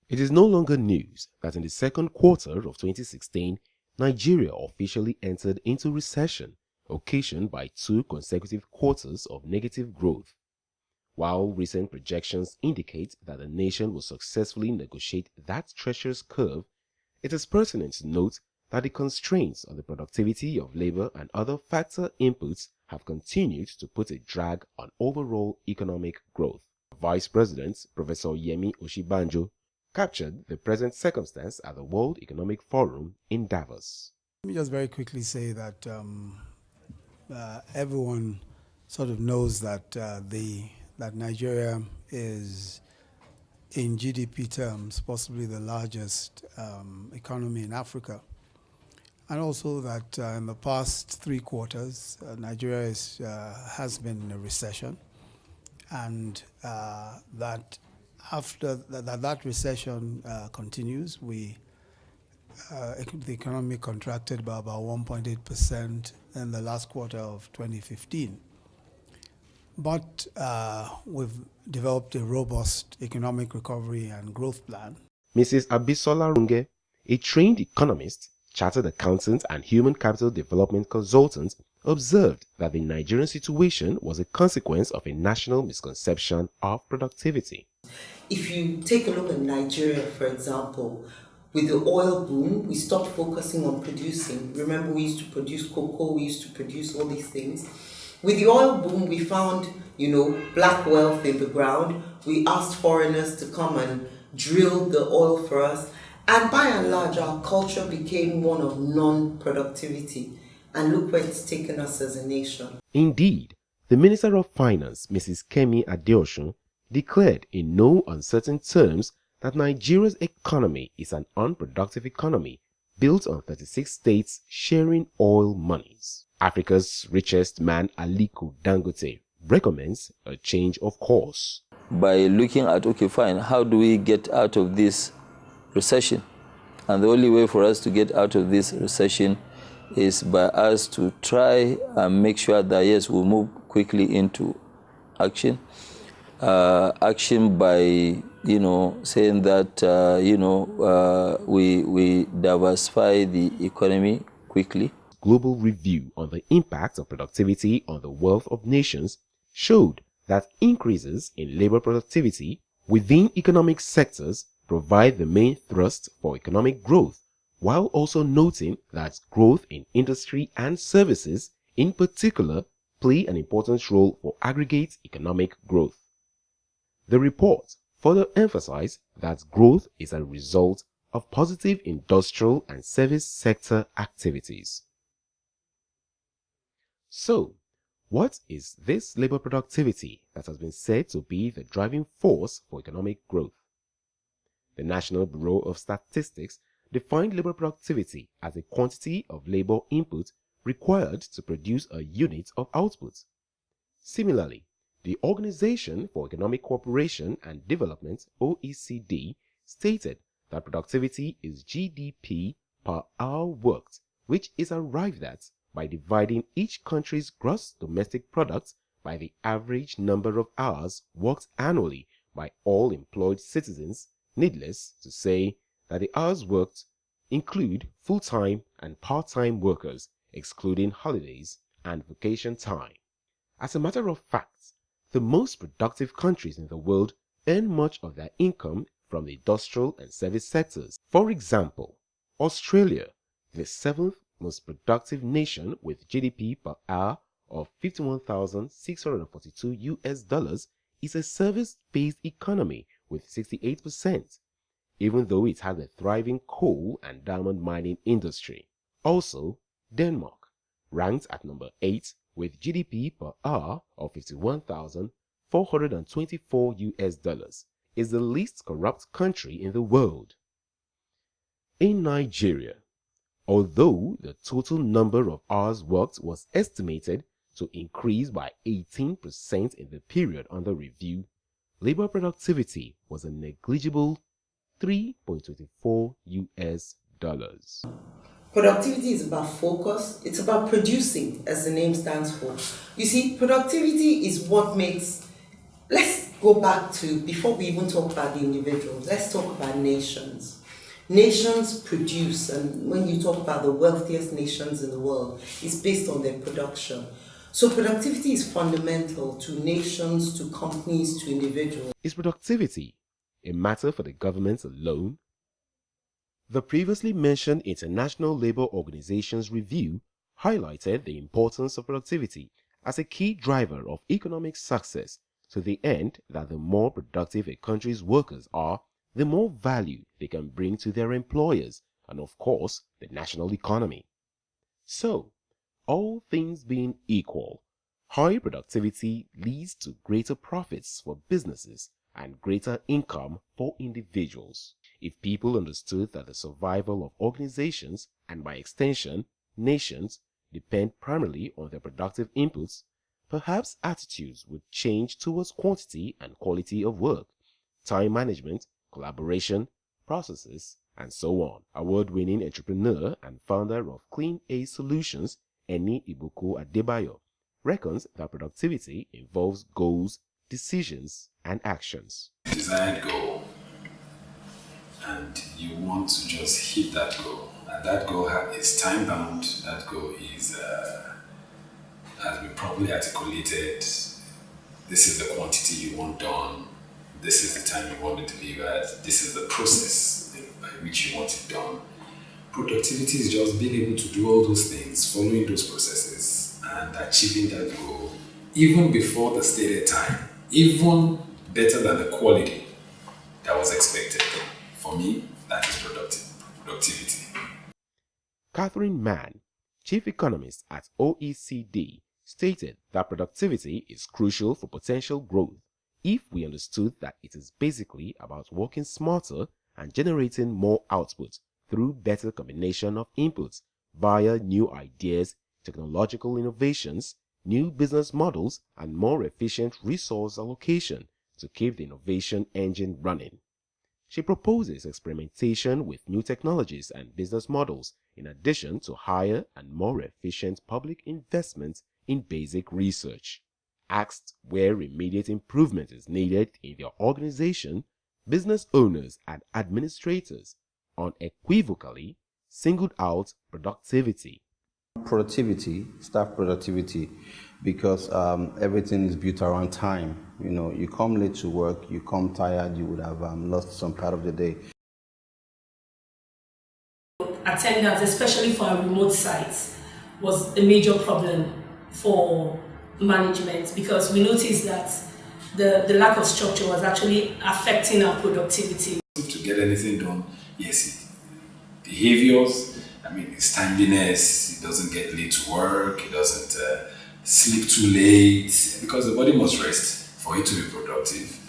It is no longer news that in the second quarter of 2016, Nigeria officially entered into recession, occasioned by 2 consecutive quarters of negative growth. While recent projections indicate that the nation will successfully negotiate that treacherous curve, it is pertinent to note that the constraints on the productivity of labor and other factor inputs have continued to put a drag on overall economic growth. Vice President Professor Yemi Oshibanjo captured the present circumstance at the World Economic Forum in Davos. Let me just very quickly say that everyone sort of knows that that Nigeria is, in GDP terms, possibly the largest economy in Africa, and also that in the past 3 quarters, Nigeria has been in a recession, and that after that recession continues, the economy contracted by about 1.8% in the last quarter of 2015. But we've developed a robust economic recovery and growth plan. Mrs. Abisola Runge, a trained economist, chartered accountant and human capital development consultant, observed that the Nigerian situation was a consequence of a national misconception of productivity. If you take a look at Nigeria, for example, with the oil boom, we stopped focusing on producing. Remember, we used to produce cocoa, we used to produce all these things. With the oil boom, we found, black wealth in the ground. We asked foreigners to come and drill the oil for us. And by and large, our culture became one of non-productivity. And look where it's taken us as a nation. Indeed, the Minister of Finance, Mrs. Kemi Adeosun, declared in no uncertain terms that Nigeria's economy is an unproductive economy built on 36 states sharing oil monies. Africa's richest man, Aliko Dangote, recommends a change of course. By looking at, okay, fine, how do we get out of this recession? And the only way for us to get out of this recession is by us to try and make sure that, yes, we move quickly into action. Action by, saying that, we diversify the economy quickly. Global review on the impact of productivity on the wealth of nations showed that increases in labor productivity within economic sectors provide the main thrust for economic growth, while also noting that growth in industry and services in particular play an important role for aggregate economic growth. The report further emphasized that growth is a result of positive industrial and service sector activities. So, what is this labor productivity that has been said to be the driving force for economic growth? The National Bureau of Statistics defined labor productivity as a quantity of labor input required to produce a unit of output. Similarly, the Organization for Economic Cooperation and Development, OECD, stated that productivity is GDP per hour worked, which is arrived at by dividing each country's gross domestic product by the average number of hours worked annually by all employed citizens. Needless to say that the hours worked include full-time and part-time workers, excluding holidays and vacation time. As a matter of fact, the most productive countries in the world earn much of their income from the industrial and service sectors. For example, Australia, the 7th most productive nation with GDP per hour of $51,642, is a service-based economy with 68%, even though it has a thriving coal and diamond mining industry. Also, Denmark, ranked at number 8 with GDP per hour of $51,424, is the least corrupt country in the world. In Nigeria, although the total number of hours worked was estimated to increase by 18% in the period under review, labor productivity was a negligible $3.24. Productivity is about focus. It's about producing, as the name stands for. You see, productivity is what makes, let's go back to, before we even talk about the individuals, let's talk about nations. Nations produce, and when you talk about the wealthiest nations in the world, it's based on their production. So productivity is fundamental to nations, to companies, to individuals. Is productivity a matter for the government alone? The previously mentioned International Labour Organization's review highlighted the importance of productivity as a key driver of economic success, to the end that the more productive a country's workers are, the more value they can bring to their employers and, of course, the national economy. So, all things being equal, high productivity leads to greater profits for businesses and greater income for individuals. If people understood that the survival of organizations, and by extension, nations, depend primarily on their productive inputs, perhaps attitudes would change towards quantity and quality of work, time management, collaboration, processes, and so on. Award-winning entrepreneur and founder of Clean A Solutions, Eni Ibuku Adebayo, reckons that productivity involves goals, decisions, and actions. Desired goal, and you want to just hit that goal, and that goal is time bound. That goal is has been properly articulated. This is the quantity you want done. This is the time you want it delivered. This is the process by which you want it done. Productivity is just being able to do all those things, following those processes, and achieving that goal even before the stated time, even better than the quality that was expected. For me, that is productivity. Catherine Mann, chief economist at OECD, stated that productivity is crucial for potential growth if we understood that it is basically about working smarter and generating more output through better combination of inputs via new ideas, technological innovations, new business models, and more efficient resource allocation to keep the innovation engine running. She proposes experimentation with new technologies and business models in addition to higher and more efficient public investment in basic research. Asked where immediate improvement is needed in their organization, business owners and administrators unequivocally singled out productivity. Staff productivity, because everything is built around time. You know, you come late to work, you come tired, you would have lost some part of the day. Attendance, especially for our remote sites, was a major problem for management, because we noticed that the lack of structure was actually affecting our productivity. To get anything done, yes, behaviors, it's timeliness, it doesn't get late to work, it doesn't sleep too late, because the body must rest for it to be productive.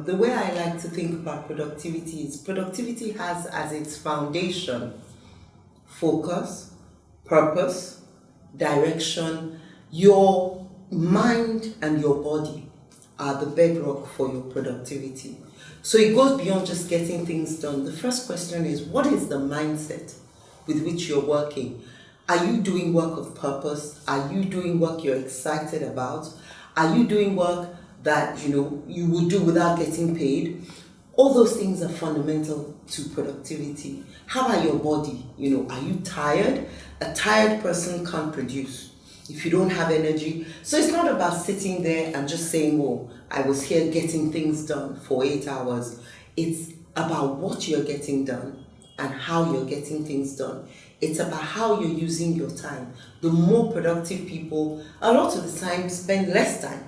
The way I like to think about productivity is productivity has as its foundation focus, purpose, direction. Your mind and your body are the bedrock for your productivity. So it goes beyond just getting things done. The first question is, what is the mindset with which you're working? Are you doing work of purpose? Are you doing work you're excited about? Are you doing work that you would do without getting paid? All those things are fundamental to productivity. How about your body? Are you tired? A tired person can't produce if you don't have energy. So it's not about sitting there and just saying, oh, I was here getting things done for 8 hours. It's about what you're getting done and how you're getting things done. It's about how you're using your time. The more productive people, a lot of the time, spend less time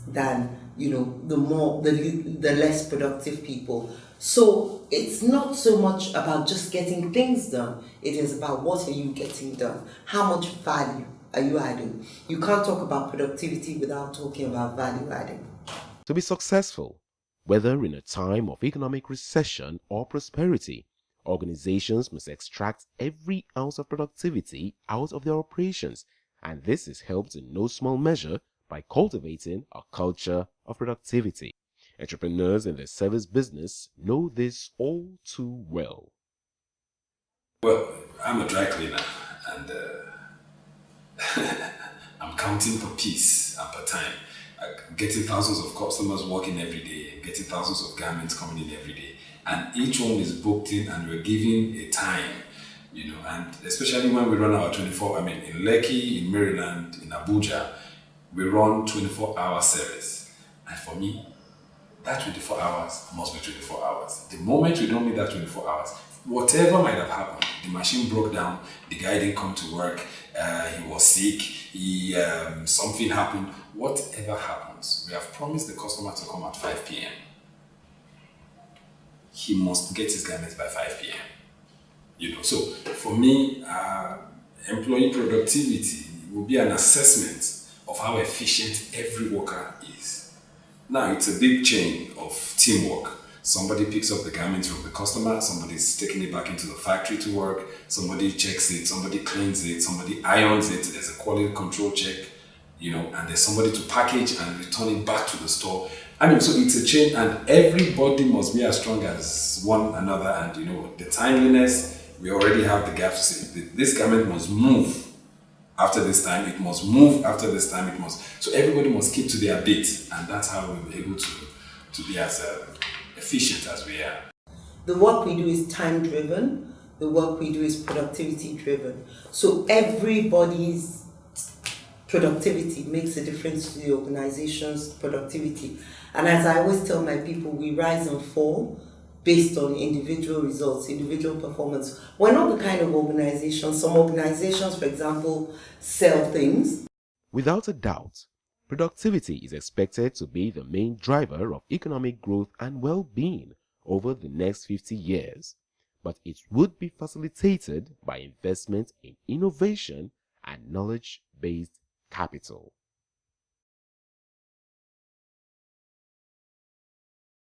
than the less productive people. So it's not so much about just getting things done. It is about what are you getting done? How much value are you adding? You can't talk about productivity without talking about value adding. To be successful, whether in a time of economic recession or prosperity, organizations must extract every ounce of productivity out of their operations, and this is helped in no small measure by cultivating a culture of productivity. Entrepreneurs in the service business know this all too well. Well, I'm a dry cleaner, and I'm counting per piece and per time. getting thousands of customers working every day, getting thousands of garments coming in every day, and each one is booked in, and we're given a time, and especially when we run our 24. I mean, in Lekki, in Maryland, in Abuja, we run 24-hour service, and for me, that 24 hours must be 24 hours. The moment we don't meet that 24 hours, whatever might have happened, the machine broke down, the guy didn't come to work, he was sick, something happened, whatever happens, we have promised the customer to come at 5 p.m. He must get his garments by 5 p.m. So for me, employee productivity will be an assessment of how efficient every worker is. Now, it's a big chain of teamwork. Somebody picks up the garments from the customer, somebody's taking it back into the factory to work, somebody checks it, somebody cleans it, somebody irons it, there's a quality control check, and there's somebody to package and return it back to the store. So it's a chain, and everybody must be as strong as one another, and the timeliness, we already have the gaps to say, this garment must move after this time, it must move after this time, it must. So everybody must keep to their beat, and that's how we'll be able to be as efficient as we are. The work we do is time driven, the work we do is productivity driven. So everybody's productivity makes a difference to the organization's productivity. And as I always tell my people, we rise and fall based on individual results, individual performance. We're not the kind of organization, some organizations, for example, sell things. Without a doubt, productivity is expected to be the main driver of economic growth and well-being over the next 50 years, but it would be facilitated by investment in innovation and knowledge-based capital.